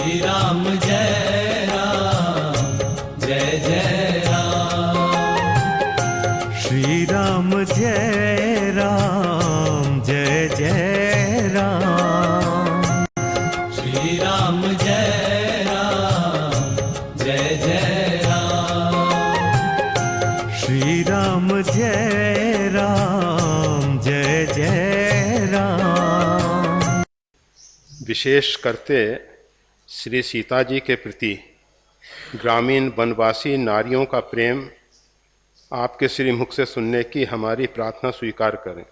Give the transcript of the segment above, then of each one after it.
श्री राम जय राम जय जय राम। श्री राम जय राम जय जय राम। श्री राम जय राम जय जय राम। श्री राम जय राम जय जय राम। विशेष करते श्री सीता जी के प्रति ग्रामीण वनवासी नारियों का प्रेम आपके श्री मुख से सुनने की हमारी प्रार्थना स्वीकार करें।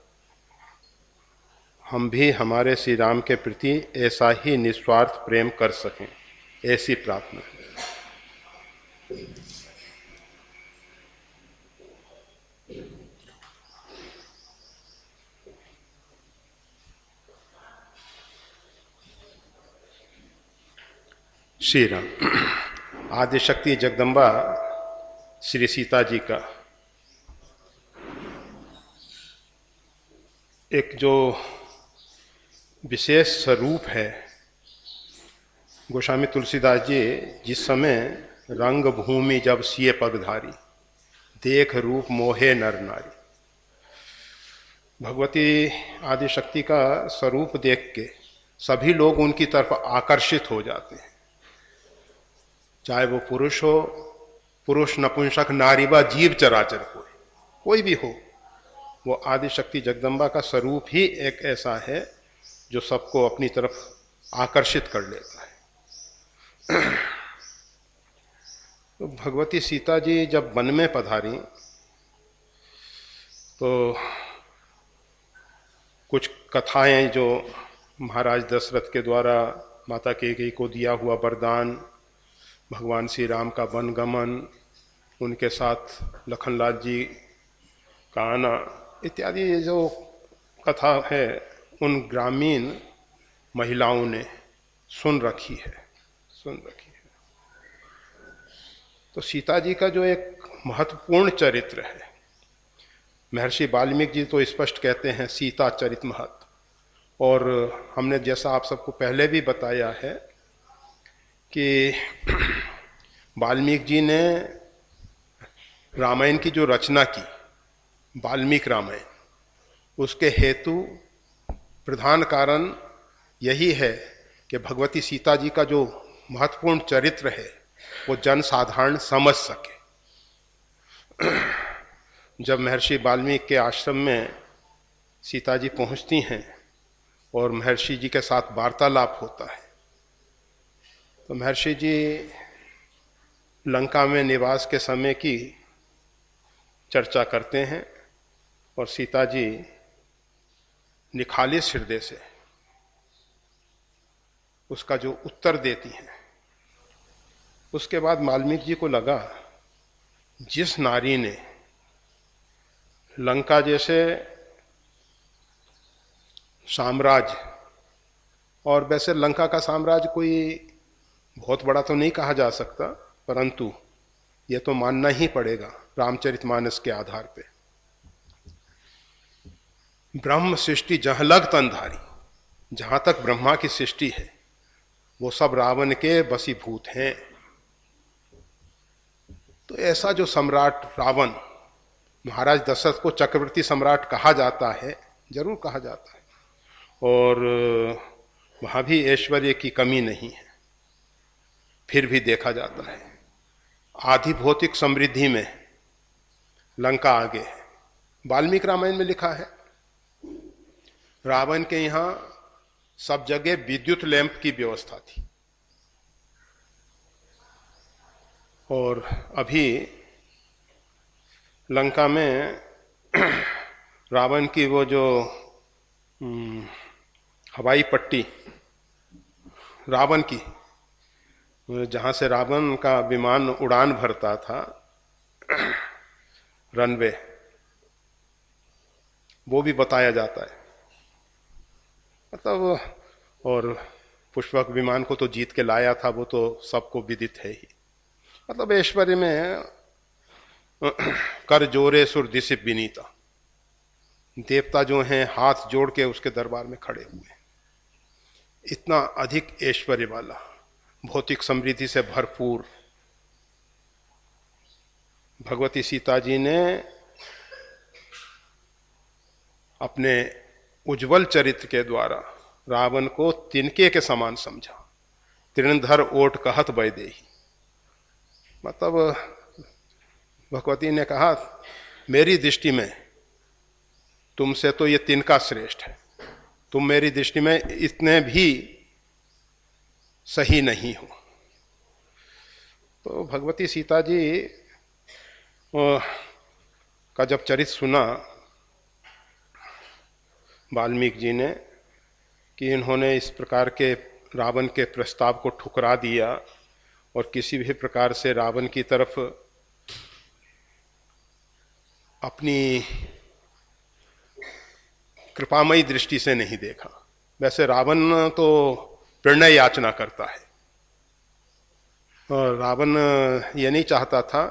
हम भी हमारे श्री राम के प्रति ऐसा ही निस्वार्थ प्रेम कर सकें, ऐसी प्रार्थना। श्री राम। आदिशक्ति जगदम्बा श्री सीता जी का एक जो विशेष स्वरूप है, गोस्वामी तुलसीदास जी जिस समय रंग भूमि जब सिए पगधारी, देख रूप मोहे नर नारी, भगवती आदिशक्ति का स्वरूप देख के सभी लोग उनकी तरफ आकर्षित हो जाते हैं, चाहे वो पुरुष हो, पुरुष नपुंसक नारी व जीव चराचर कोई भी हो। वो आदिशक्ति जगदम्बा का स्वरूप ही एक ऐसा है जो सबको अपनी तरफ आकर्षित कर लेता है। तो भगवती सीता जी जब वन में पधारी तो कुछ कथाएं जो महाराज दशरथ के द्वारा माता कैकेयी को दिया हुआ वरदान, भगवान श्री राम का वनगमन, उनके साथ लखनलाल जी का आना इत्यादि, ये जो कथा है उन ग्रामीण महिलाओं ने सुन रखी है। तो सीता जी का जो एक महत्वपूर्ण चरित्र है, महर्षि वाल्मीकि जी तो स्पष्ट कहते हैं सीता चरित महत्, और हमने जैसा आप सबको पहले भी बताया है कि वाल्मीकि जी ने रामायण की जो रचना की, वाल्मीकि रामायण, उसके हेतु प्रधान कारण यही है कि भगवती सीता जी का जो महत्वपूर्ण चरित्र है वो जन साधारण समझ सके। जब महर्षि वाल्मीकि के आश्रम में सीता जी पहुंचती हैं और महर्षि जी के साथ वार्तालाप होता है, तो महर्षि जी लंका में निवास के समय की चर्चा करते हैं और सीता जी निखालिस हृदय से उसका जो उत्तर देती हैं। उसके बाद वाल्मीकि जी को लगा, जिस नारी ने लंका जैसे साम्राज्य, और वैसे लंका का साम्राज्य कोई बहुत बड़ा तो नहीं कहा जा सकता, परंतु यह तो मानना ही पड़ेगा रामचरितमानस के आधार पे, ब्रह्म सृष्टि जहां लग तनधारी, जहां तक ब्रह्मा की सृष्टि है वो सब रावण के वशीभूत हैं। तो ऐसा जो सम्राट रावण, महाराज दशरथ को चक्रवर्ती सम्राट कहा जाता है, जरूर कहा जाता है, और वहां भी ऐश्वर्य की कमी नहीं है, फिर भी देखा जाता है आधि भौतिक समृद्धि में लंका आगे है। वाल्मीकि रामायण में लिखा है रावण के यहां सब जगह विद्युत लैंप की व्यवस्था थी, और अभी लंका में रावण की वो जो हवाई पट्टी रावण की, जहां से रावण का विमान उड़ान भरता था, रनवे, वो भी बताया जाता है। मतलब, और पुष्पक विमान को तो जीत के लाया था, वो तो सबको विदित है ही। मतलब ऐश्वर्य में कर जोरे सुर दिशि विनीता, देवता जो हैं हाथ जोड़ के उसके दरबार में खड़े हुए, इतना अधिक ऐश्वर्य वाला भौतिक समृद्धि से भरपूर भगवती सीता जी ने अपने उज्जवल चरित्र के द्वारा रावण को तिनके के समान समझा। तृणधर ओट कहत वैदेही, मतलब भगवती ने कहा मेरी दृष्टि में तुमसे तो ये तिनका श्रेष्ठ है, तुम मेरी दृष्टि में इतने भी सही नहीं हो। तो भगवती सीता जी का जब चरित्र सुना वाल्मीकि जी ने कि इन्होंने इस प्रकार के रावण के प्रस्ताव को ठुकरा दिया और किसी भी प्रकार से रावण की तरफ अपनी कृपामयी दृष्टि से नहीं देखा। वैसे रावण तो प्रणय याचना करता है और रावण ये नहीं चाहता था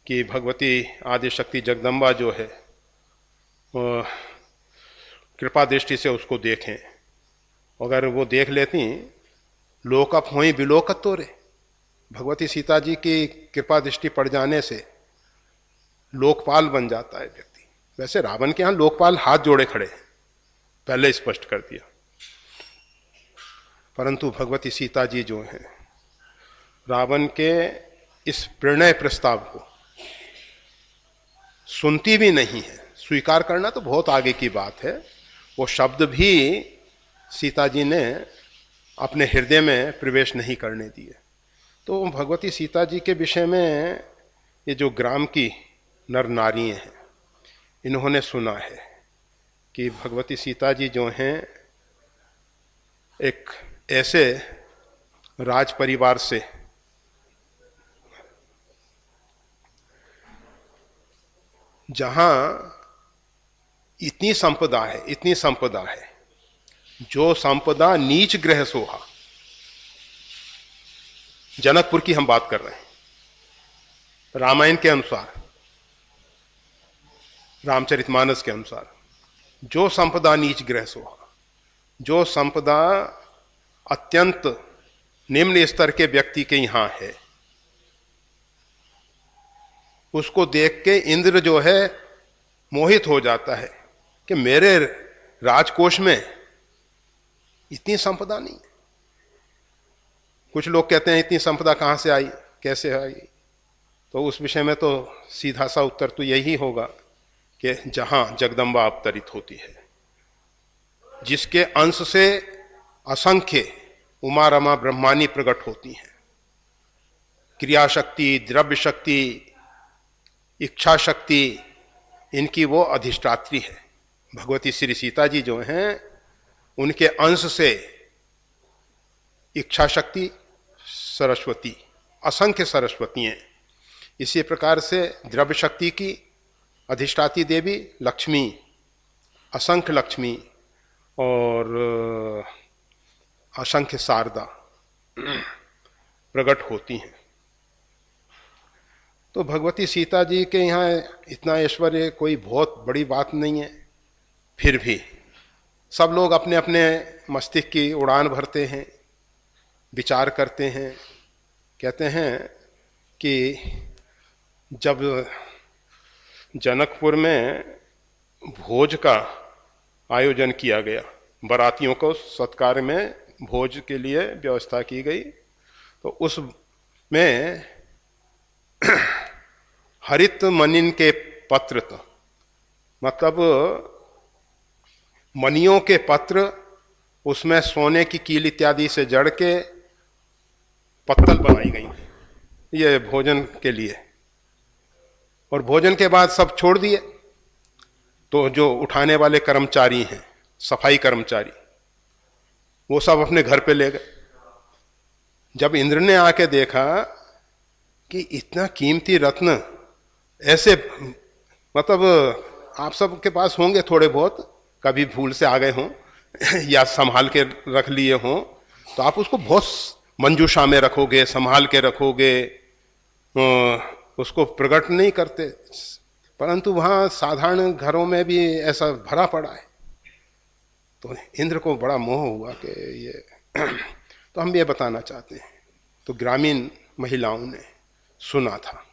कि भगवती आदिशक्ति जगदम्बा जो है कृपा दृष्टि से उसको देखें। अगर वो देख लेती लोकप होई बिलोकत तो रे, भगवती सीता जी की कृपा दृष्टि पड़ जाने से लोकपाल बन जाता है व्यक्ति। वैसे रावण के यहां लोकपाल हाथ जोड़े खड़े हैं, पहले स्पष्ट कर दिया। परंतु भगवती सीता जी जो हैं रावण के इस प्रणय प्रस्ताव को सुनती भी नहीं है। स्वीकार करना तो बहुत आगे की बात है, वो शब्द भी सीता जी ने अपने हृदय में प्रवेश नहीं करने दिए। तो भगवती सीता जी के विषय में ये जो ग्राम की नर नारी हैं इन्होंने सुना है कि भगवती सीता जी जो हैं एक ऐसे राज परिवार से जहां इतनी संपदा है जो संपदा नीच ग्रह सोहा। जनकपुर की हम बात कर रहे हैं, रामायण के अनुसार, रामचरितमानस के अनुसार, जो संपदा नीच ग्रह सोहा, जो संपदा अत्यंत निम्न स्तर के व्यक्ति के यहां है, उसको देख के इंद्र जो है मोहित हो जाता है कि मेरे राजकोष में इतनी संपदा नहीं है। कुछ लोग कहते हैं इतनी संपदा कहां से आई, कैसे आई, तो उस विषय में तो सीधा सा उत्तर तो यही होगा कि जहां जगदम्बा अवतरित होती है, जिसके अंश से असंख्य उमा रमा ब्रह्मानी प्रकट होती हैं, क्रिया शक्ति, द्रव्य शक्ति, इच्छा शक्ति, इनकी वो अधिष्ठात्री है। भगवती श्री सीता जी जो हैं उनके अंश से इच्छा शक्ति सरस्वती, असंख्य सरस्वती हैं। इसी प्रकार से द्रव्य शक्ति की अधिष्ठाती देवी लक्ष्मी, असंख्य लक्ष्मी और असंख्य शारदा प्रकट होती हैं। तो भगवती सीता जी के यहाँ इतना ऐश्वर्य कोई बहुत बड़ी बात नहीं है। फिर भी सब लोग अपने अपने मस्तिष्क की उड़ान भरते हैं, विचार करते हैं, कहते हैं कि जब जनकपुर में भोज का आयोजन किया गया, बारातियों को सत्कार में भोज के लिए व्यवस्था की गई, तो उसमें हरित मनिन के पत्र, तो मतलब मनियों के पत्र, उसमें सोने की कील इत्यादि से जड़ के पत्तल बनाई गई ये भोजन के लिए। और भोजन के बाद सब छोड़ दिए, तो जो उठाने वाले कर्मचारी हैं, सफाई कर्मचारी, वो सब अपने घर पे ले गए। जब इंद्र ने आके देखा कि इतना कीमती रत्न ऐसे, मतलब आप सब के पास होंगे थोड़े बहुत, कभी भूल से आ गए हों या संभाल के रख लिए हों, तो आप उसको बहुत मंजूषा में रखोगे, संभाल के रखोगे, उसको प्रकट नहीं करते। परंतु वहाँ साधारण घरों में भी ऐसा भरा पड़ा है। तो इंद्र को बड़ा मोह हुआ कि ये तो हम ये बताना चाहते हैं तो ग्रामीण महिलाओं ने सुना था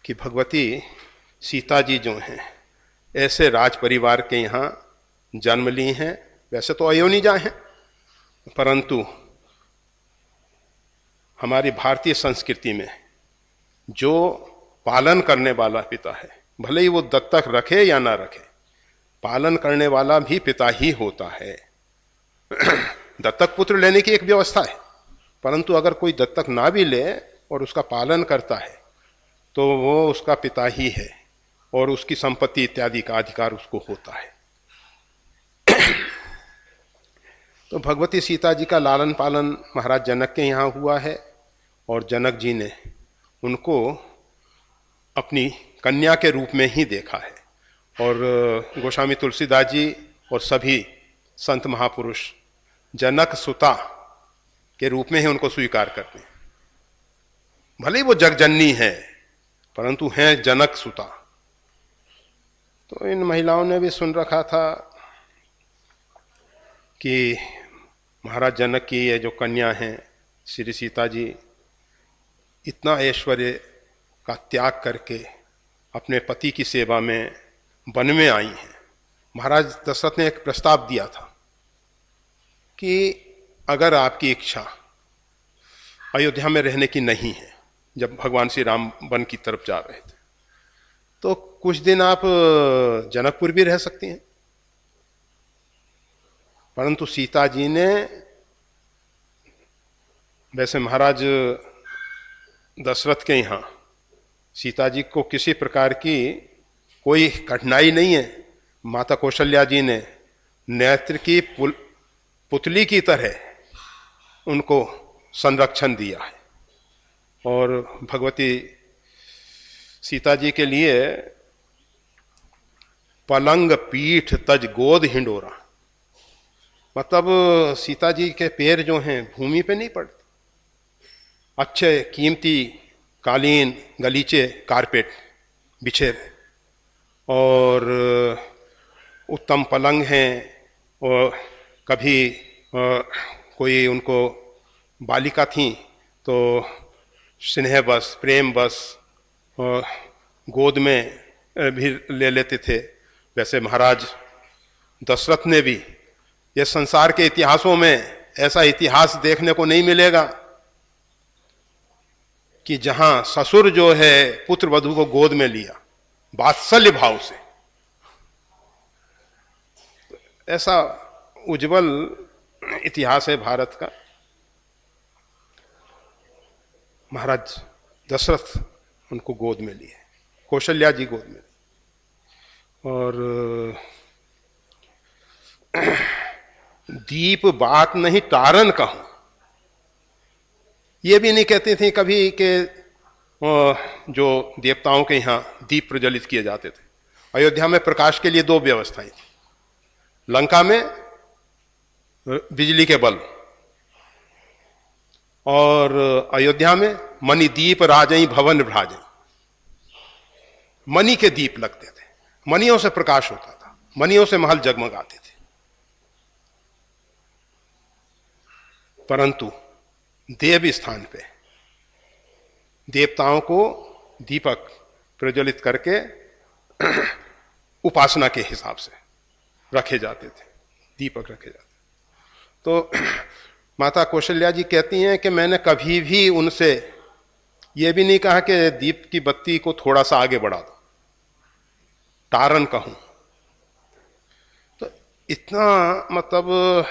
कि भगवती सीता जी जो हैं ऐसे राज परिवार के यहाँ जन्म ली हैं, वैसे तो अयोनिजा हैं, परंतु हमारी भारतीय संस्कृति में जो पालन करने वाला पिता है, भले ही वो दत्तक रखे या ना रखे, पालन करने वाला भी पिता ही होता है। दत्तक पुत्र लेने की एक व्यवस्था है, परंतु अगर कोई दत्तक ना भी ले और उसका पालन करता है तो वो उसका पिता ही है और उसकी संपत्ति इत्यादि का अधिकार उसको होता है। तो भगवती सीता जी का लालन पालन महाराज जनक के यहाँ हुआ है और जनक जी ने उनको अपनी कन्या के रूप में ही देखा है। और गोस्वामी तुलसीदास जी और सभी संत महापुरुष जनक सुता के रूप में ही उनको स्वीकार करते हैं। भले ही वो जगजननी है परंतु हैं जनक सुता। तो इन महिलाओं ने भी सुन रखा था कि महाराज जनक की ये जो कन्या हैं श्री सीता जी इतना ऐश्वर्य का त्याग करके अपने पति की सेवा में वन में आई हैं। महाराज दशरथ ने एक प्रस्ताव दिया था कि अगर आपकी इच्छा अयोध्या में रहने की नहीं है, जब भगवान श्री राम वन की तरफ जा रहे थे, तो कुछ दिन आप जनकपुर भी रह सकती हैं। परंतु सीता जी ने, वैसे महाराज दशरथ के यहाँ सीता जी को किसी प्रकार की कोई कठिनाई नहीं है। माता कौशल्या जी ने नेत्र की पुतली की तरह उनको संरक्षण दिया है और भगवती सीता जी के लिए पलंग पीठ तज गोद हिंडोरा, मतलब सीता जी के पैर जो हैं भूमि पे नहीं पड़ते, अच्छे कीमती कालीन गलीचे कारपेट बिछे और उत्तम पलंग हैं। और कभी कोई उनको बालिका थी तो स्नेह बस प्रेम बस गोद में भी ले लेते थे। वैसे महाराज दशरथ ने भी, ये संसार के इतिहासों में ऐसा इतिहास देखने को नहीं मिलेगा कि जहां ससुर जो है पुत्र वधू को गोद में लिया वात्सल्य भाव से। ऐसा उज्जवल इतिहास है भारत का। महाराज दशरथ उनको गोद में लिए, कौशल्या जी गोद में, और दीप बात नहीं तारन कहूं, ये भी नहीं कहती थी कभी कि जो देवताओं के यहाँ दीप प्रज्वलित किए जाते थे। अयोध्या में प्रकाश के लिए दो व्यवस्थाएं थी, लंका में बिजली के बल्ब और अयोध्या में मणि दीप राजई भवन भ्राजई, मणि के दीप लगते थे, मणियों से प्रकाश होता था, मणियों से महल जगमगाते थे। परंतु देव स्थान पे देवताओं को दीपक प्रज्वलित करके उपासना के हिसाब से रखे जाते थे, दीपक रखे जाते। तो माता कौशल्या जी कहती हैं कि मैंने कभी भी उनसे यह भी नहीं कहा कि दीप की बत्ती को थोड़ा सा आगे बढ़ा दो, तारन कहूं। तो इतना मतलब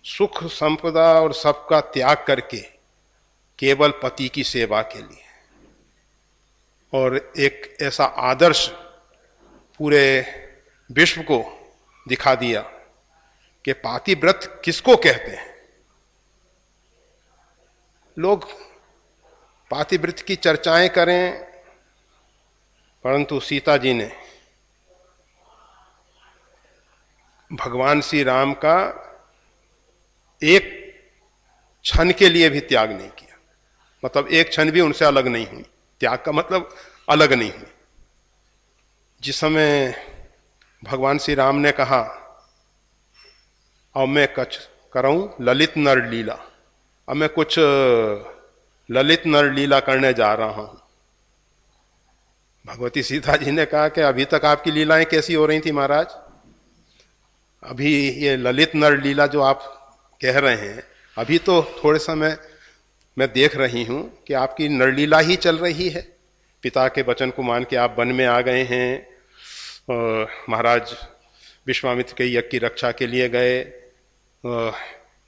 सुख संपदा और सबका त्याग करके केवल पति की सेवा के लिए, और एक ऐसा आदर्श पूरे विश्व को दिखा दिया कि पातिव्रत किसको कहते हैं। लोग पातिव्रत की चर्चाएं करें, परंतु सीता जी ने भगवान श्री राम का एक क्षण के लिए भी त्याग नहीं किया, मतलब एक क्षण भी उनसे अलग नहीं हुई। त्याग का मतलब अलग नहीं हुई। जिस समय भगवान श्री राम ने कहा अब मैं कछ करूं ललित नर लीला, अब मैं कुछ ललित नर लीला करने जा रहा हूं। भगवती सीता जी ने कहा कि अभी तक आपकी लीलाएं कैसी हो रही थी महाराज? अभी ये ललित नर लीला जो आप कह रहे हैं, अभी तो थोड़े समय मैं देख रही हूं कि आपकी नरलीला ही चल रही है। पिता के वचन को मान के आप वन में आ गए हैं, महाराज विश्वामित्र के यज्ञ की रक्षा के लिए गए,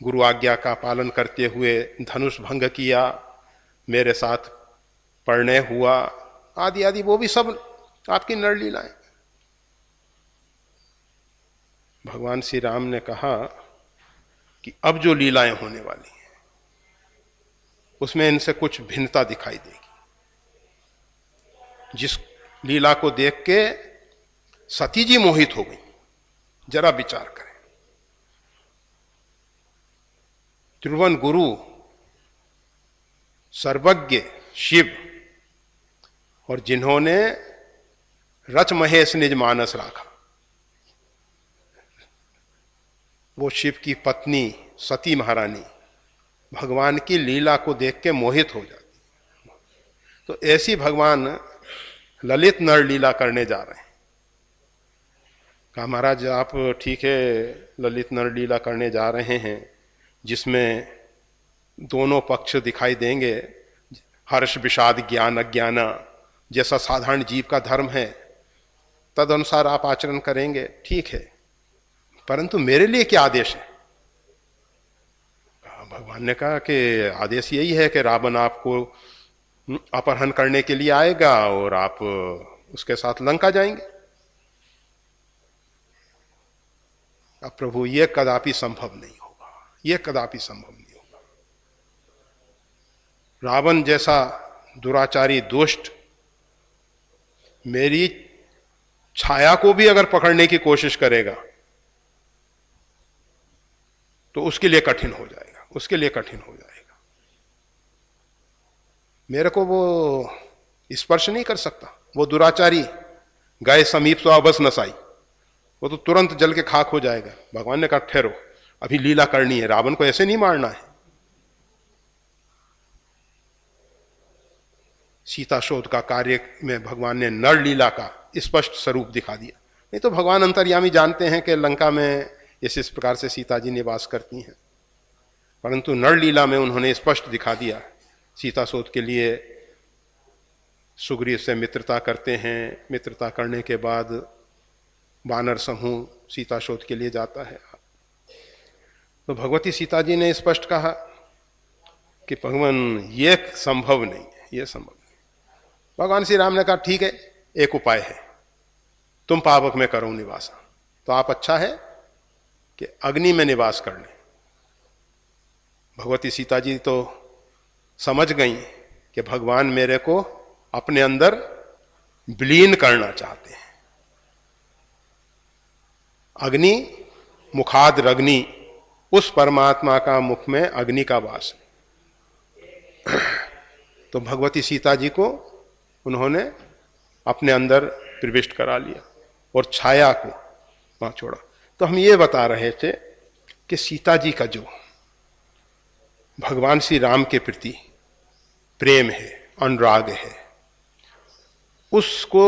गुरु आज्ञा का पालन करते हुए धनुष भंग किया, मेरे साथ परिणय हुआ, आदि आदि, वो भी सब आपकी नरलीलाएं। भगवान श्री राम ने कहा कि अब जो लीलाएं होने वाली हैं उसमें इनसे कुछ भिन्नता दिखाई देगी। जिस लीला को देख के सती जी मोहित हो गई, जरा विचार करें। त्रिभुवन गुरु सर्वज्ञ शिव, और जिन्होंने रच महेश निज मानस राखा, वो शिव की पत्नी सती महारानी भगवान की लीला को देख के मोहित हो जाती। तो ऐसी भगवान ललित नर लीला करने जा रहे हैं। कहा महाराज आप ठीक है ललित नर लीला करने जा रहे हैं, जिसमें दोनों पक्ष दिखाई देंगे, हर्ष विषाद ज्ञान अज्ञान, जैसा साधारण जीव का धर्म है तद अनुसार आप आचरण करेंगे, ठीक है, परंतु मेरे लिए क्या आदेश है? भगवान ने कहा कि आदेश यही है कि रावण आपको अपहरण करने के लिए आएगा और आप उसके साथ लंका जाएंगे। अब प्रभु यह कदापि संभव नहीं होगा, यह कदापि संभव नहीं होगा। रावण जैसा दुराचारी दुष्ट मेरी छाया को भी अगर पकड़ने की कोशिश करेगा तो उसके लिए कठिन हो जाएगा, उसके लिए कठिन हो जाएगा। मेरे को वो स्पर्श नहीं कर सकता। वो दुराचारी गए समीप तो अबस नसाई, वो तो तुरंत जल के खाक हो जाएगा। भगवान ने कहा ठहरो, अभी लीला करनी है, रावण को ऐसे नहीं मारना है। सीता शोध का कार्य में भगवान ने नर लीला का स्पष्ट स्वरूप दिखा दिया। नहीं तो भगवान अंतर्यामी जानते हैं कि लंका में इस प्रकार से सीता जी निवास करती हैं, परंतु नर लीला में उन्होंने स्पष्ट दिखा दिया। सीता शोध के लिए सुग्रीव से मित्रता करते हैं, मित्रता करने के बाद वानर समूह सीता शोध के लिए जाता है। तो भगवती सीता जी ने स्पष्ट कहा कि भगवान ये संभव नहीं है, ये संभव नहीं। भगवान श्री राम ने कहा ठीक है, एक उपाय है, तुम पावक में करो निवास, तो आप अच्छा है कि अग्नि में निवास कर लें। भगवती सीता जी तो समझ गई कि भगवान मेरे को अपने अंदर विलीन करना चाहते हैं। अग्नि मुखाद रग्नि, उस परमात्मा का मुख में अग्नि का वास है। तो भगवती सीता जी को उन्होंने अपने अंदर प्रविष्ट करा लिया और छाया को वहां छोड़ा। तो हम ये बता रहे थे कि सीता जी का जो भगवान श्री राम के प्रति प्रेम है, अनुराग है, उसको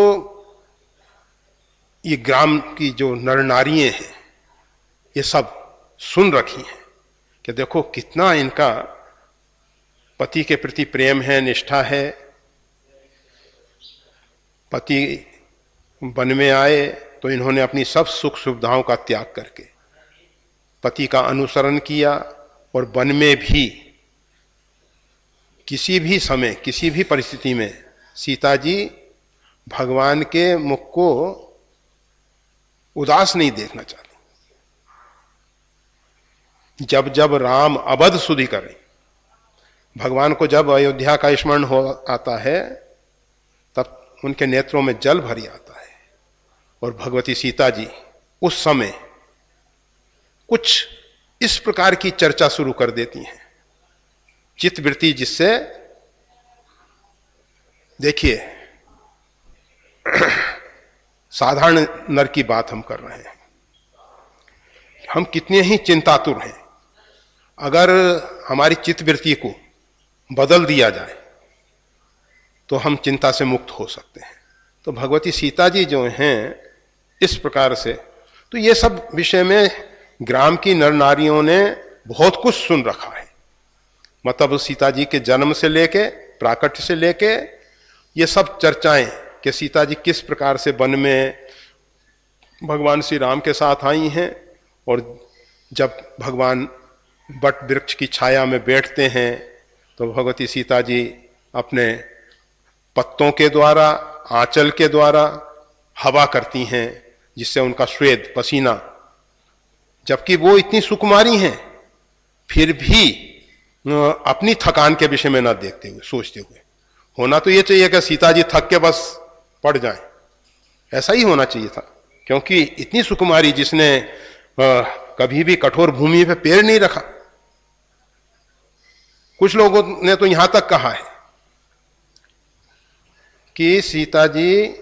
ये ग्राम की जो नर नारियां हैं ये सब सुन रखी हैं कि देखो कितना इनका पति के प्रति प्रेम है, निष्ठा है। पति वन में आए तो इन्होंने अपनी सब सुख सुविधाओं का त्याग करके पति का अनुसरण किया, और वन में भी किसी भी समय किसी भी परिस्थिति में सीता जी भगवान के मुख को उदास नहीं देखना चाहती। जब जब राम अवध सुधि करें, भगवान को जब अयोध्या का स्मरण हो आता है तब उनके नेत्रों में जल भरी आता है। और भगवती सीता जी उस समय कुछ इस प्रकार की चर्चा शुरू कर देती हैं, चित्तवृत्ति, जिससे देखिए साधारण नर की बात हम कर रहे हैं, हम कितने ही चिंतातुर हैं। अगर हमारी चित्तवृत्ति को बदल दिया जाए तो हम चिंता से मुक्त हो सकते हैं। तो भगवती सीता जी जो हैं इस प्रकार से, तो ये सब विषय में ग्राम की नर नारियों ने बहुत कुछ सुन रखा है। मतलब सीता जी के जन्म से लेके, प्राकट्य से लेके, ये सब चर्चाएं कि सीता जी किस प्रकार से वन में भगवान श्री राम के साथ आई हैं, और जब भगवान बट वृक्ष की छाया में बैठते हैं तो भगवती सीता जी अपने पत्तों के द्वारा, आंचल के द्वारा हवा करती हैं, जिससे उनका श्वेत पसीना, जबकि वो इतनी सुकुमारी हैं फिर भी अपनी थकान के विषय में ना देखते हुए, सोचते हुए, होना तो ये चाहिए कि सीता जी थक के बस पड़ जाएं, ऐसा ही होना चाहिए था, क्योंकि इतनी सुकुमारी जिसने कभी भी कठोर भूमि पे पैर नहीं रखा। कुछ लोगों ने तो यहां तक कहा है कि सीता जी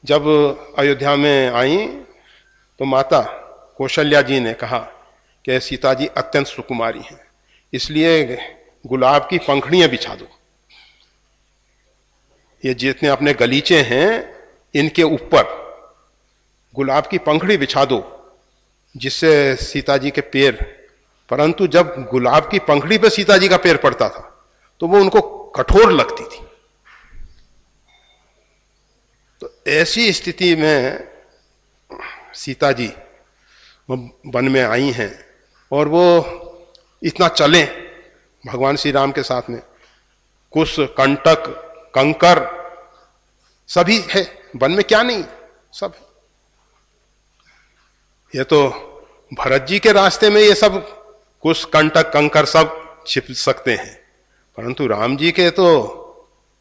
जब अयोध्या में आई तो माता कौशल्या जी ने कहा कि सीता जी अत्यंत सुकुमारी हैं, इसलिए गुलाब की पंखड़ियां बिछा दो, ये जितने अपने गलीचे हैं इनके ऊपर गुलाब की पंखड़ी बिछा दो, जिससे सीता जी के पैर, परंतु जब गुलाब की पंखड़ी पे सीता जी का पैर पड़ता था तो वो उनको कठोर लगती थी। तो ऐसी स्थिति में सीता जी वन में आई हैं और वो इतना चले भगवान श्री राम के साथ में, कुश, कंटक, कंकर सभी है वन में, क्या नहीं सब है। ये तो भरत जी के रास्ते में ये सब कुश, कंटक, कंकर सब छिप सकते हैं, परंतु राम जी के तो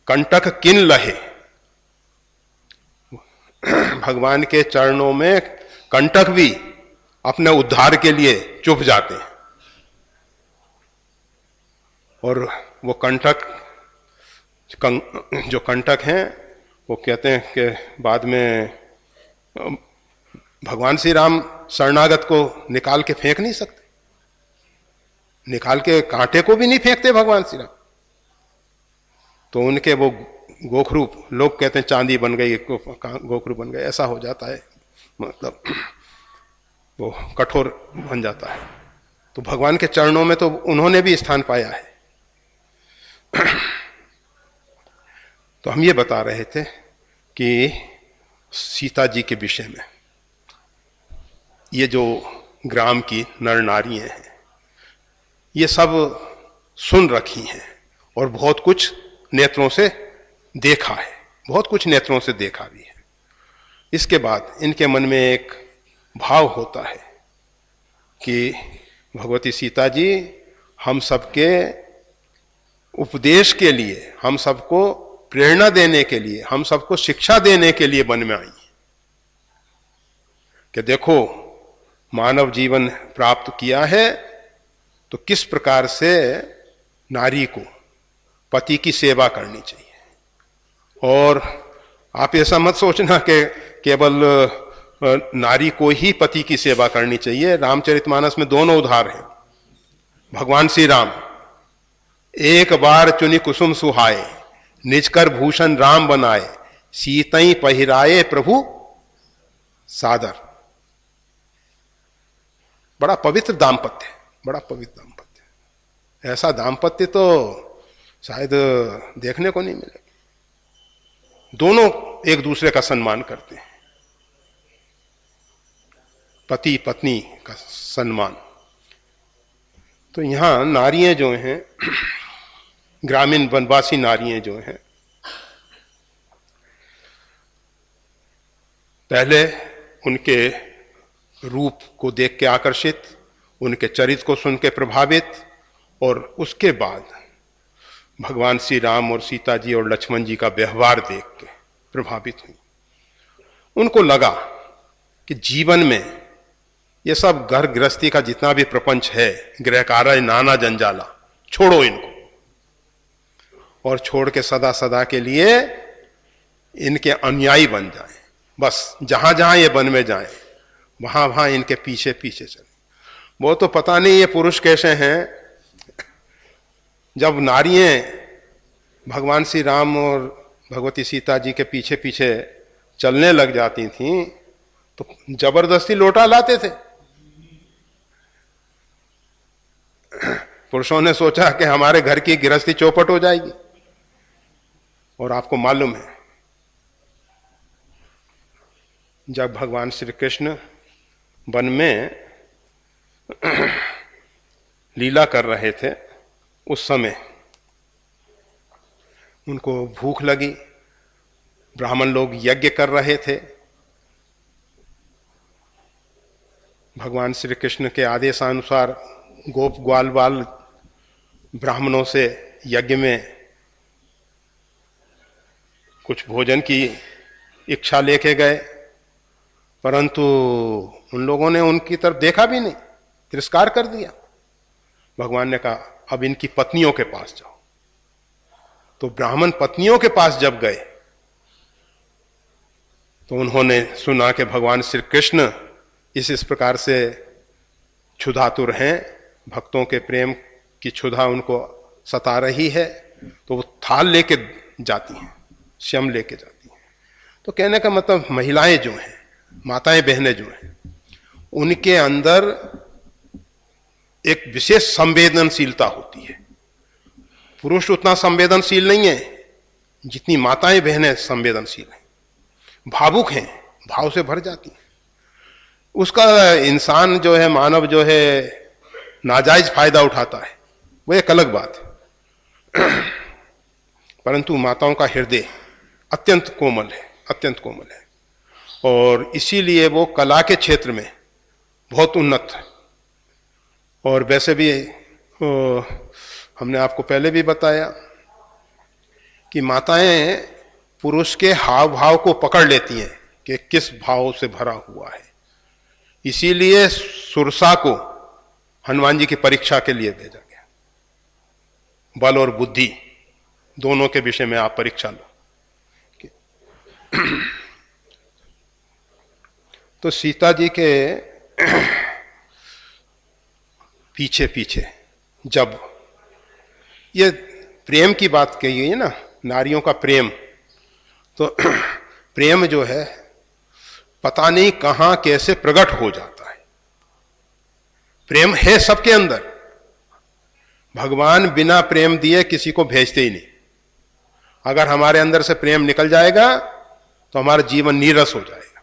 कंटक किन लहे, भगवान के चरणों में कंटक भी अपने उद्धार के लिए चुप जाते हैं। और वो कंटक, जो कंटक हैं वो कहते हैं कि बाद में भगवान श्री राम शरणागत को निकाल के फेंक नहीं सकते, निकाल के कांटे को भी नहीं फेंकते भगवान श्री राम, तो उनके वो गोखरू, लोग कहते हैं चांदी बन गई, गोखरू बन गए, ऐसा हो जाता है, मतलब वो कठोर बन जाता है। तो भगवान के चरणों में तो उन्होंने भी स्थान पाया है। तो हम ये बता रहे थे कि सीता जी के विषय में ये जो ग्राम की नर नारियां हैं ये सब सुन रखी हैं और बहुत कुछ नेत्रों से देखा है, बहुत कुछ नेत्रों से देखा भी है। इसके बाद इनके मन में एक भाव होता है कि भगवती सीता जी हम सबके उपदेश के लिए, हम सबको प्रेरणा देने के लिए, हम सबको शिक्षा देने के लिए वन में आई कि देखो मानव जीवन प्राप्त किया है तो किस प्रकार से नारी को पति की सेवा करनी चाहिए। और आप ऐसा मत सोचना कि केवल नारी को ही पति की सेवा करनी चाहिए। रामचरितमानस में दोनों उद्धार हैं। भगवान श्री राम, एक बार चुनि कुसुम सुहाए, निजकर भूषण राम बनाए, सीतई पहिराए प्रभु सादर। बड़ा पवित्र दाम्पत्य, बड़ा पवित्र दाम्पत्य। ऐसा दाम्पत्य तो शायद देखने को नहीं मिलेगा। दोनों एक दूसरे का सम्मान करते हैं, पति पत्नी का सम्मान। तो यहां नारियां जो हैं, ग्रामीण वनवासी नारियां जो हैं, पहले उनके रूप को देख के आकर्षित, उनके चरित्र को सुन के प्रभावित, और उसके बाद भगवान श्री राम और सीता जी और लक्ष्मण जी का व्यवहार देख के प्रभावित हुई। उनको लगा कि जीवन में ये सब घर गृहस्थी का जितना भी प्रपंच है, गृह कार्य नाना जंजाला, छोड़ो इनको, और छोड़ के सदा सदा के लिए इनके अनुयायी बन जाएं। बस जहां जहां ये वन में जाएं वहां वहां इनके पीछे पीछे चले। वो तो पता नहीं ये पुरुष कैसे हैं। जब नारियां भगवान श्री राम और भगवती सीता जी के पीछे पीछे चलने लग जाती थीं तो जबरदस्ती लोटा लाते थे। पुरुषों ने सोचा कि हमारे घर की गृहस्थी चौपट हो जाएगी। और आपको मालूम है, जब भगवान श्री कृष्ण वन में लीला कर रहे थे उस समय उनको भूख लगी, ब्राह्मण लोग यज्ञ कर रहे थे। भगवान श्री कृष्ण के आदेशानुसार गोप ग्वाल बाल ब्राह्मणों से यज्ञ में कुछ भोजन की इच्छा लेके गए, परंतु उन लोगों ने उनकी तरफ देखा भी नहीं, तिरस्कार कर दिया। भगवान ने कहा अब इनकी पत्नियों के पास जाओ। तो ब्राह्मण पत्नियों के पास जब गए तो उन्होंने सुना कि भगवान श्री कृष्ण इस प्रकार से क्षुधातुर हैं, भक्तों के प्रेम की क्षुधा उनको सता रही है, तो वो थाल लेके जाती हैं, श्यम लेके जाती हैं। तो कहने का मतलब महिलाएं जो हैं, माताएं बहनें जो हैं, उनके अंदर एक विशेष संवेदनशीलता होती है। पुरुष उतना संवेदनशील नहीं है जितनी माताएं बहनें संवेदनशील हैं, भावुक हैं, भाव से भर जाती हैं। उसका इंसान जो है, मानव जो है, नाजायज फायदा उठाता है, वो एक अलग बात है। परंतु माताओं का हृदय अत्यंत कोमल है, अत्यंत कोमल है, और इसीलिए वो कला के क्षेत्र में बहुत उन्नत है। और वैसे भी हमने आपको पहले भी बताया कि माताएं पुरुष के हाव भाव को पकड़ लेती हैं कि किस भाव से भरा हुआ है। इसीलिए सुरसा को हनुमान जी की परीक्षा के लिए भेजा गया। बल और बुद्धि दोनों के विषय में आप परीक्षा लो। तो सीता जी के पीछे पीछे जब ये प्रेम की बात कही गई है ना, नारियों का प्रेम, तो प्रेम जो है पता नहीं कहां कैसे प्रकट हो जाता है। प्रेम है सबके अंदर। भगवान बिना प्रेम दिए किसी को भेजते ही नहीं। अगर हमारे अंदर से प्रेम निकल जाएगा तो हमारा जीवन नीरस हो जाएगा।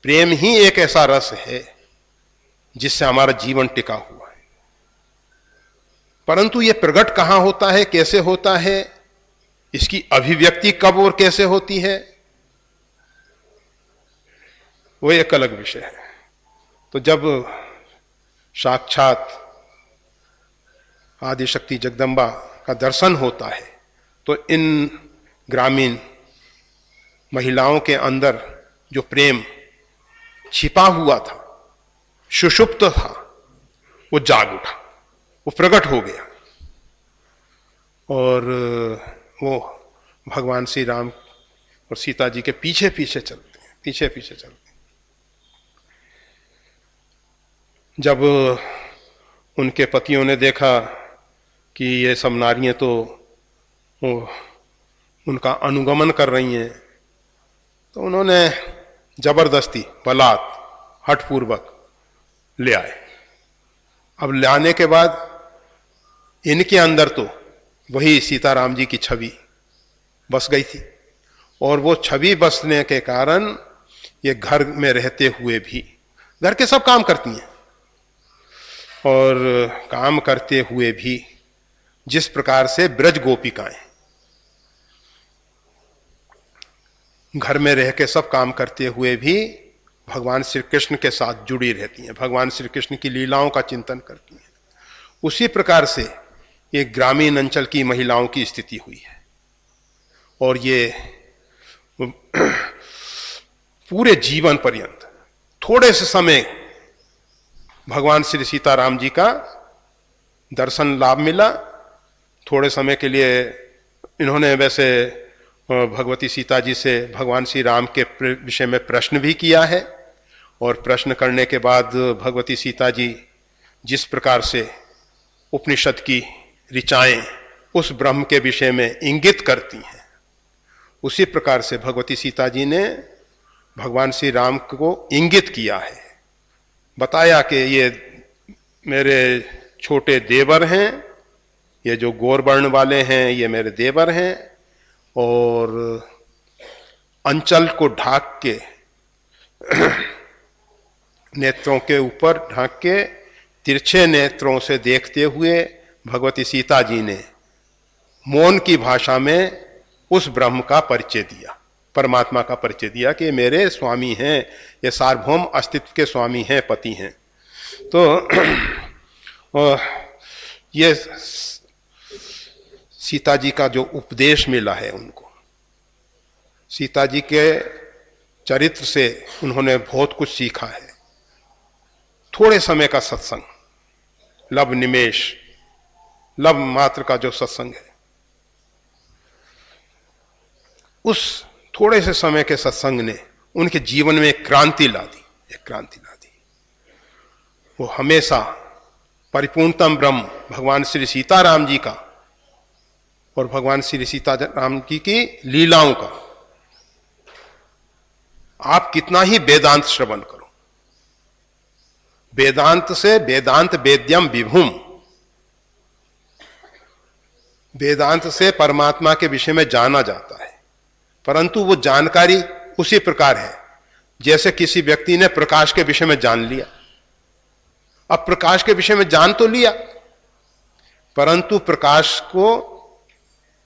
प्रेम ही एक ऐसा रस है जिससे हमारा जीवन टिका हुआ है। परंतु यह प्रकट कहां होता है, कैसे होता है, इसकी अभिव्यक्ति कब और कैसे होती है, वो एक अलग विषय है। तो जब साक्षात आदिशक्ति जगदम्बा का दर्शन होता है तो इन ग्रामीण महिलाओं के अंदर जो प्रेम छिपा हुआ था, सुषुप्त था, वो जाग उठा, वो प्रकट हो गया। और वो भगवान श्री राम और सीता जी के पीछे पीछे चलते हैं, पीछे पीछे चलते हैं। जब उनके पतियों ने देखा कि ये सब नारियां तो उनका अनुगमन कर रही हैं, तो उन्होंने जबरदस्ती बलात् हठपूर्वक ले आए। अब लाने के बाद इनके अंदर तो वही सीताराम जी की छवि बस गई थी, और वो छवि बसने के कारण ये घर में रहते हुए भी घर के सब काम करती हैं, और काम करते हुए भी जिस प्रकार से ब्रज गोपिकाएं घर में रह के सब काम करते हुए भी भगवान श्री कृष्ण के साथ जुड़ी रहती हैं, भगवान श्री कृष्ण की लीलाओं का चिंतन करती हैं, उसी प्रकार से एक ग्रामीण अंचल की महिलाओं की स्थिति हुई है। और ये पूरे जीवन पर्यंत थोड़े से समय भगवान श्री सीताराम जी का दर्शन लाभ मिला, थोड़े समय के लिए इन्होंने वैसे भगवती सीता जी से भगवान श्री राम के विषय में प्रश्न भी किया है, और प्रश्न करने के बाद भगवती सीता जी जिस प्रकार से उपनिषद की ऋचाएं उस ब्रह्म के विषय में इंगित करती हैं, उसी प्रकार से भगवती सीता जी ने भगवान श्री राम को इंगित किया है, बताया कि ये मेरे छोटे देवर हैं, ये जो गौर वर्ण वाले हैं ये मेरे देवर हैं, और अंचल को ढाक के नेत्रों के ऊपर ढाक के तिरछे नेत्रों से देखते हुए भगवती सीता जी ने मौन की भाषा में उस ब्रह्म का परिचय दिया, परमात्मा का परिचय दिया कि मेरे स्वामी हैं, ये सार्वभौम अस्तित्व के स्वामी हैं, पति हैं। तो ये सीता जी का जो उपदेश मिला है उनको, सीता जी के चरित्र से उन्होंने बहुत कुछ सीखा है। थोड़े समय का सत्संग, लब निमेष, लब मात्र का जो सत्संग है, उस थोड़े से समय के सत्संग ने उनके जीवन में एक क्रांति ला दी, एक क्रांति ला दी। वो हमेशा परिपूर्णतम ब्रह्म भगवान श्री सीताराम जी का और भगवान श्री सीताराम जी की लीलाओं का, आप कितना ही वेदांत श्रवण करो, वेदांत से वेदांत वेद्यम विभुम, वेदांत से परमात्मा के विषय में जाना जाता है, परंतु वो जानकारी उसी प्रकार है जैसे किसी व्यक्ति ने प्रकाश के विषय में जान लिया। अब प्रकाश के विषय में जान तो लिया, परंतु प्रकाश को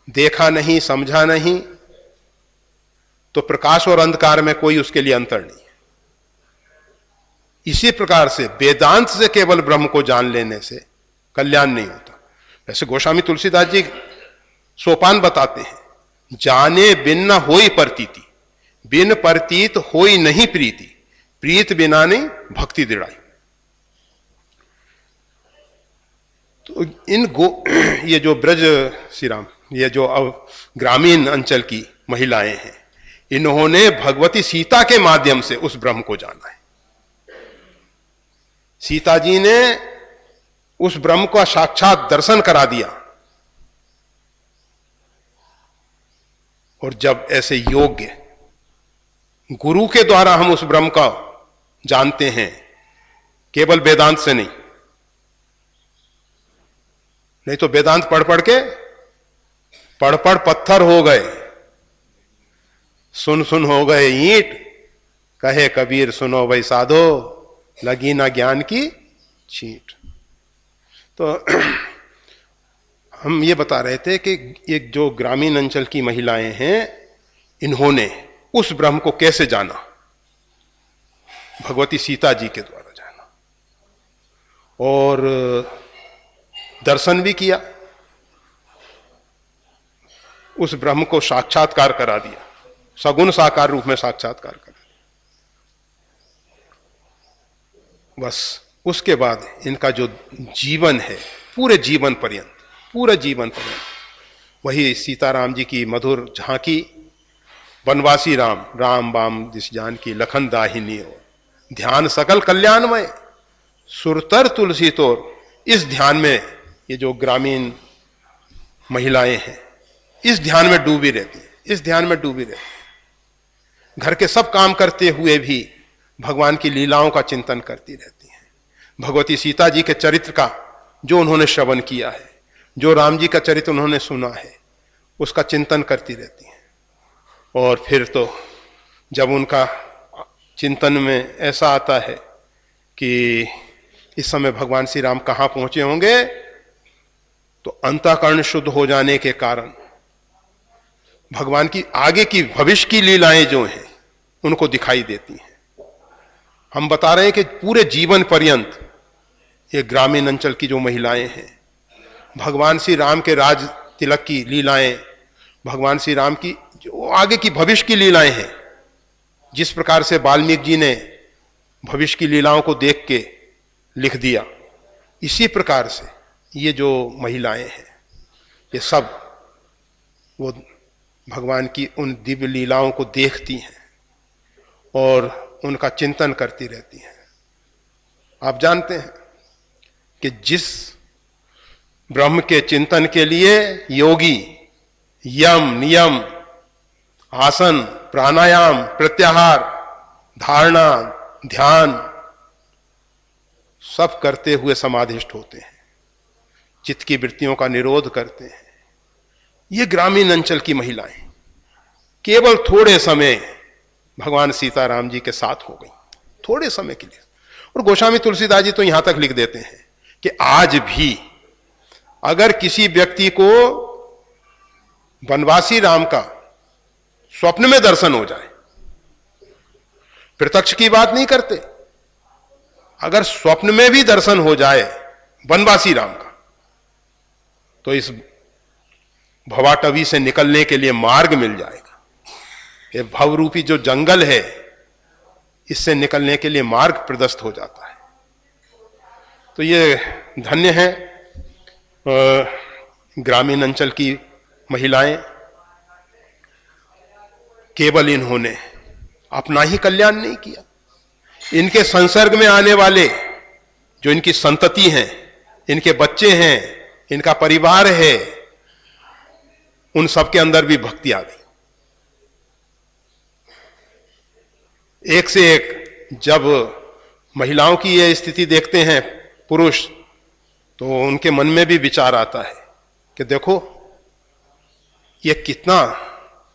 देखा नहीं, समझा नहीं, तो प्रकाश और अंधकार में कोई उसके लिए अंतर नहीं है। इसी प्रकार से वेदांत से केवल ब्रह्म को जान लेने से कल्याण नहीं होता। वैसे गोस्वामी तुलसीदास जी सोपान बताते हैं, जाने बिन न होई प्रतीति, बिन प्रतीत होई नहीं प्रीति, प्रीत बिना नहीं भक्ति दृढ़ाई। तो ये जो ब्रज श्री राम, ये जो ग्रामीण अंचल की महिलाएं हैं, इन्होंने भगवती सीता के माध्यम से उस ब्रह्म को जाना है। सीता जी ने उस ब्रह्म का साक्षात दर्शन करा दिया, और जब ऐसे योग्य गुरु के द्वारा हम उस ब्रह्म का जानते हैं, केवल वेदांत से नहीं, नहीं तो वेदांत पढ़ पढ़ पत्थर हो गए, सुन सुन हो गए ईंट, कहे कबीर सुनो भाई साधो, लगी ना ज्ञान की छींट। तो हम ये बता रहे थे कि एक जो ग्रामीण अंचल की महिलाएं हैं, इन्होंने उस ब्रह्म को कैसे जाना, भगवती सीता जी के द्वारा जाना, और दर्शन भी किया, उस ब्रह्म को साक्षात्कार करा दिया, सगुण साकार रूप में साक्षात्कार करा दिया। बस उसके बाद इनका जो जीवन है, पूरे जीवन पर्यंत वही सीताराम जी की मधुर झांकी, वनवासी राम, राम बाम दिस जान की लखन दाहिनी हो, ध्यान सकल कल्याणमय, सुरतर तुलसी तोर। इस ध्यान में ये जो ग्रामीण महिलाएं हैं, इस ध्यान में डूबी रहती है, इस ध्यान में डूबी रहती है। घर के सब काम करते हुए भी भगवान की लीलाओं का चिंतन करती रहती हैं। भगवती सीता जी के चरित्र का जो उन्होंने श्रवण किया है, जो राम जी का चरित्र उन्होंने सुना है, उसका चिंतन करती रहती हैं। और फिर तो जब उनका चिंतन में ऐसा आता है कि इस समय भगवान श्री राम कहाँ पहुंचे होंगे, तो अंतःकरण शुद्ध हो जाने के कारण भगवान की आगे की भविष्य की लीलाएं जो हैं उनको दिखाई देती हैं। हम बता रहे हैं कि पूरे जीवन पर्यंत ये ग्रामीण अंचल की जो महिलाएं हैं, भगवान श्री राम के राज तिलक की लीलाएं, भगवान श्री राम की जो आगे की भविष्य की लीलाएं हैं, जिस प्रकार से वाल्मीकि जी ने भविष्य की लीलाओं को देख के लिख दिया, इसी प्रकार से ये जो महिलाएं हैं, ये सब वो भगवान की उन दिव्य लीलाओं को देखती हैं और उनका चिंतन करती रहती हैं। आप जानते हैं कि जिस ब्रह्म के चिंतन के लिए योगी यम नियम आसन प्राणायाम प्रत्याहार धारणा ध्यान सब करते हुए समाधिष्ठ होते हैं, चित्त की वृत्तियों का निरोध करते हैं, ये ग्रामीण अंचल की महिलाएं केवल थोड़े समय भगवान सीताराम जी के साथ हो गई, थोड़े समय के लिए। और गोस्वामी तुलसीदास जी तो यहां तक लिख देते हैं कि आज भी अगर किसी व्यक्ति को वनवासी राम का स्वप्न में दर्शन हो जाए, प्रत्यक्ष की बात नहीं करते, अगर स्वप्न में भी दर्शन हो जाए वनवासी राम का, तो इस भवाटवी से निकलने के लिए मार्ग मिल जाएगा। ये भवरूपी जो जंगल है, इससे निकलने के लिए मार्ग प्रशस्त हो जाता है। तो ये धन्य है ग्रामीण अंचल की महिलाएं। केवल इन्होंने अपना ही कल्याण नहीं किया, इनके संसर्ग में आने वाले जो इनकी संतति हैं, इनके बच्चे हैं, इनका परिवार है, उन सबके अंदर भी भक्ति आ गई। एक से एक जब महिलाओं की यह स्थिति देखते हैं पुरुष, तो उनके मन में भी विचार आता है कि देखो ये कितना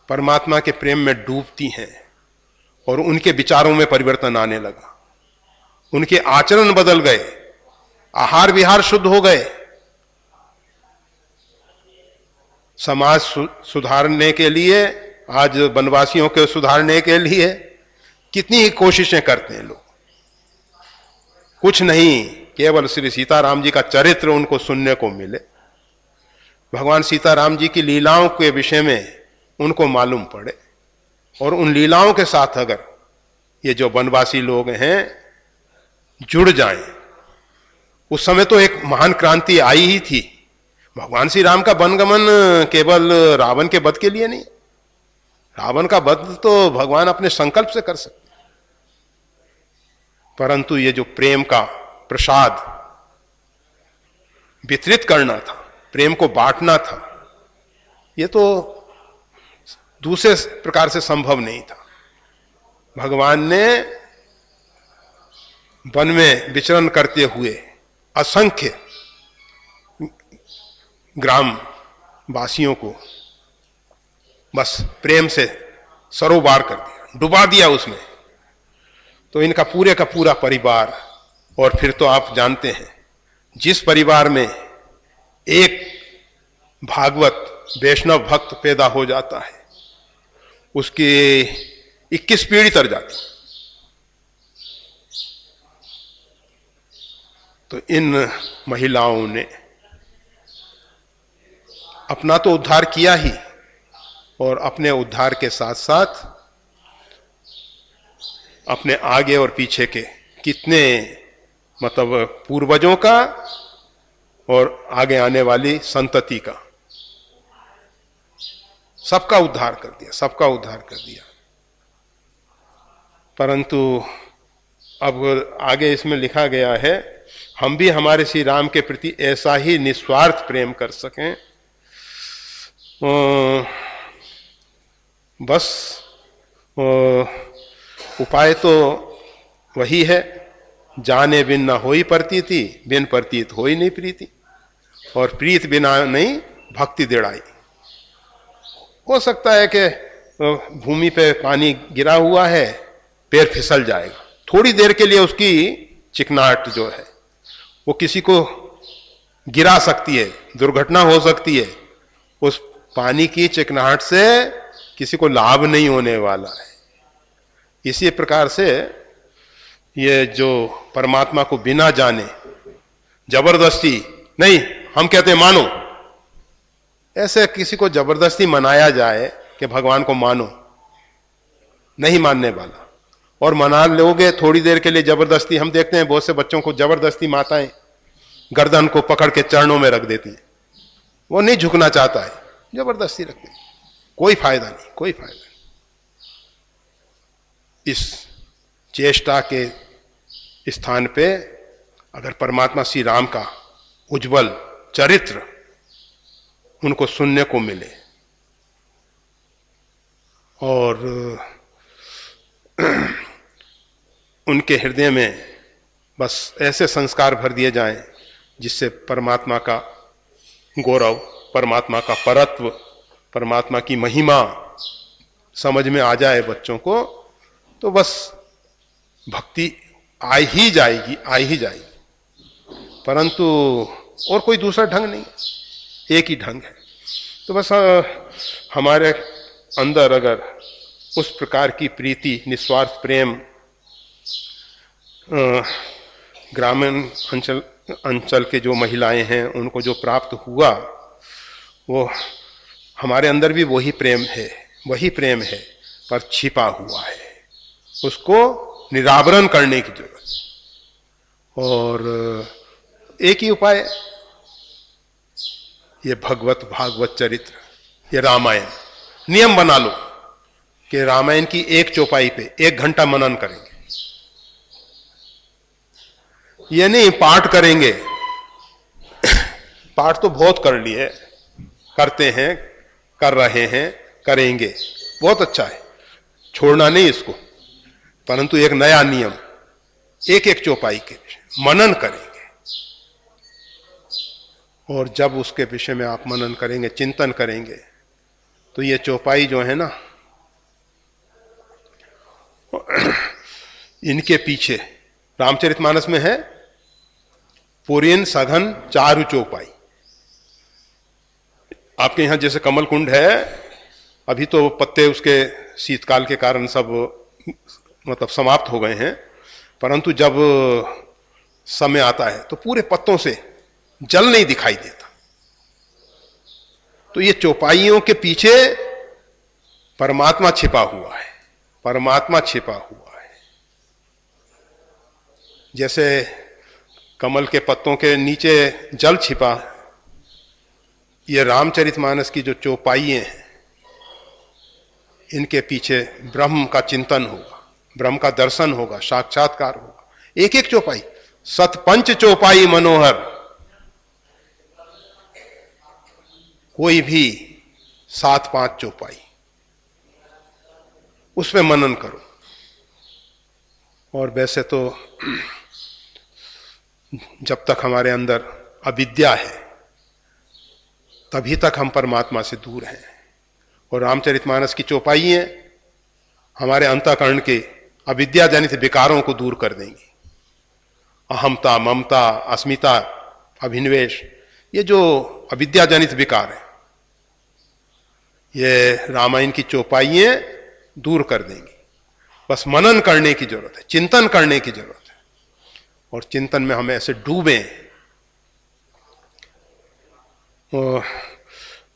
परमात्मा के प्रेम में डूबती हैं, और उनके विचारों में परिवर्तन आने लगा, उनके आचरण बदल गए, आहार विहार शुद्ध हो गए। समाज सुधारने के लिए, आज वनवासियों के सुधारने के लिए कितनी ही कोशिशें करते हैं लोग, कुछ नहीं, केवल श्री सीताराम जी का चरित्र उनको सुनने को मिले, भगवान सीताराम जी की लीलाओं के विषय में उनको मालूम पड़े, और उन लीलाओं के साथ अगर ये जो वनवासी लोग हैं जुड़ जाएं। उस समय तो एक महान क्रांति आई ही थी। भगवान श्री राम का वनगमन केवल रावण के वध के लिए नहीं, रावण का वध तो भगवान अपने संकल्प से कर सकते, परंतु ये जो प्रेम का प्रसाद वितरित करना था, प्रेम को बांटना था, ये तो दूसरे प्रकार से संभव नहीं था। भगवान ने वन में विचरण करते हुए असंख्य ग्राम वासियों को बस प्रेम से सरोबार कर दिया, डुबा दिया उसमें। तो इनका पूरे का पूरा परिवार, और फिर तो आप जानते हैं जिस परिवार में एक भागवत वैष्णव भक्त पैदा हो जाता है, उसकी 21 पीढ़ी तर जाती। तो इन महिलाओं ने अपना तो उद्धार किया ही, और अपने उद्धार के साथ साथ अपने आगे और पीछे के कितने मतलब पूर्वजों का और आगे आने वाली संतति का सबका उद्धार कर दिया, सबका उद्धार कर दिया। परंतु अब आगे इसमें लिखा गया है, हम भी हमारे श्री राम के प्रति ऐसा ही निस्वार्थ प्रेम कर सकें। बस उपाय तो वही है, जाने बिन न होई प्रतीति, बिन प्रतीत होई नहीं प्रीति, और प्रीत बिना नहीं भक्ति दृढ़ाई। हो सकता है कि भूमि पे पानी गिरा हुआ है, पैर फिसल जाएगा, थोड़ी देर के लिए उसकी चिकनाहट जो है वो किसी को गिरा सकती है, दुर्घटना हो सकती है। उस पानी की चिकनाहट से किसी को लाभ नहीं होने वाला है। इसी प्रकार से ये जो परमात्मा को बिना जाने जबरदस्ती नहीं, हम कहते हैं मानो, ऐसे किसी को जबरदस्ती मनाया जाए कि भगवान को मानो, नहीं मानने वाला। और मना लोगे थोड़ी देर के लिए जबरदस्ती, हम देखते हैं बहुत से बच्चों को जबरदस्ती माताएं गर्दन को पकड़ के चरणों में रख देती हैं, वो नहीं झुकना चाहता है, जबरदस्ती रखते हैं, कोई फायदा नहीं, कोई फायदा नहीं। इस चेष्टा के स्थान पे अगर परमात्मा श्री राम का उज्जवल चरित्र उनको सुनने को मिले और उनके हृदय में बस ऐसे संस्कार भर दिए जाएं जिससे परमात्मा का गौरव, परमात्मा का परत्व, परमात्मा की महिमा समझ में आ जाए बच्चों को, तो बस भक्ति आ ही जाएगी, आ ही जाएगी। परंतु और कोई दूसरा ढंग नहीं, एक ही ढंग है। तो बस हमारे अंदर अगर उस प्रकार की प्रीति, निस्वार्थ प्रेम ग्रामीण अंचल के जो महिलाएं हैं उनको जो प्राप्त हुआ, वो हमारे अंदर भी वही प्रेम है, पर छिपा हुआ है। उसको निरावरण करने की जरूरत है। और एक ही उपाय, ये भागवत चरित्र, ये रामायण, नियम बना लो कि रामायण की एक चौपाई पे 1 घंटा मनन करेंगे। ये नहीं पाठ करेंगे, पाठ तो बहुत कर लिए, करते हैं, कर रहे हैं, करेंगे, बहुत अच्छा है, छोड़ना नहीं इसको। परंतु एक नया नियम, एक चौपाई के मनन करेंगे। और जब उसके विषय में आप मनन करेंगे, चिंतन करेंगे, तो ये चौपाई जो है ना, इनके पीछे रामचरितमानस में है पुरीन सघन चारु चौपाई। आपके यहां जैसे कमल कुंड है, अभी तो पत्ते उसके शीतकाल के कारण सब मतलब समाप्त हो गए हैं, परंतु जब समय आता है तो पूरे पत्तों से जल नहीं दिखाई देता। तो ये चौपाइयों के पीछे परमात्मा छिपा हुआ है, परमात्मा छिपा हुआ है। जैसे कमल के पत्तों के नीचे जल छिपा, ये रामचरितमानस की जो चौपाइयां हैं, इनके पीछे ब्रह्म का चिंतन होगा, ब्रह्म का दर्शन होगा, साक्षात्कार होगा। एक चौपाई, सतपंच चौपाई मनोहर, कोई भी 7-5 चौपाई, उस पे मनन करो। और वैसे तो जब तक हमारे अंदर अविद्या है, तभी तक हम परमात्मा से दूर हैं। और रामचरितमानस की चौपाइयां हमारे अंतःकरण के अविद्या जनित विकारों को दूर कर देंगी। अहमता, ममता, अस्मिता, अभिनिवेश, ये जो अविद्या जनित विकार है, ये रामायण की चौपाइयां दूर कर देंगी। बस मनन करने की जरूरत है, चिंतन करने की जरूरत है। और चिंतन में हमें ऐसे डूबे।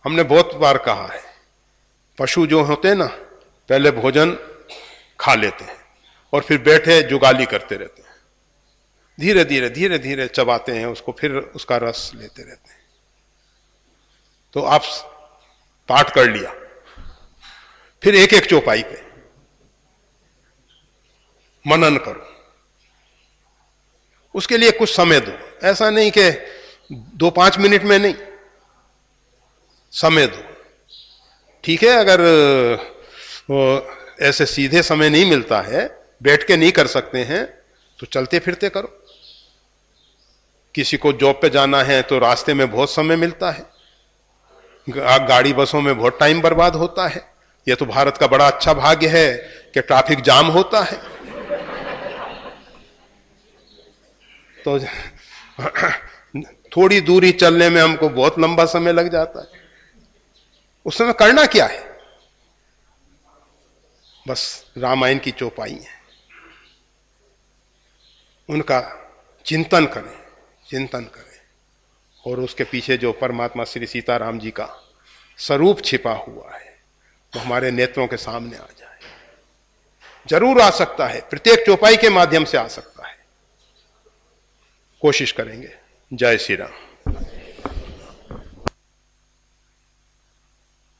हमने बहुत बार कहा है, पशु जो होते हैं ना, पहले भोजन खा लेते हैं और फिर बैठे जुगाली करते रहते हैं, धीरे धीरे धीरे धीरे चबाते हैं उसको, फिर उसका रस लेते रहते हैं। तो आप पाठ कर लिया, फिर एक चौपाई पे मनन करो, उसके लिए कुछ समय दो। ऐसा नहीं कि 2-5 मिनट में नहीं, समय दो। ठीक है, अगर ऐसे सीधे समय नहीं मिलता है, बैठ के नहीं कर सकते हैं, तो चलते फिरते करो। किसी को जॉब पे जाना है तो रास्ते में बहुत समय मिलता है, गाड़ी बसों में बहुत टाइम बर्बाद होता है। यह तो भारत का बड़ा अच्छा भाग्य है कि ट्रैफिक जाम होता है। तो थोड़ी दूरी चलने में हमको बहुत लंबा समय लग जाता है। उस समय करना क्या है? बस रामायण की चौपाई है, उनका चिंतन करें, चिंतन करें। और उसके पीछे जो परमात्मा श्री सीताराम जी का स्वरूप छिपा हुआ है, वो हमारे नेत्रों के सामने आ जाए। जरूर आ सकता है, प्रत्येक चौपाई के माध्यम से आ सकता है। कोशिश करेंगे। जय श्री राम।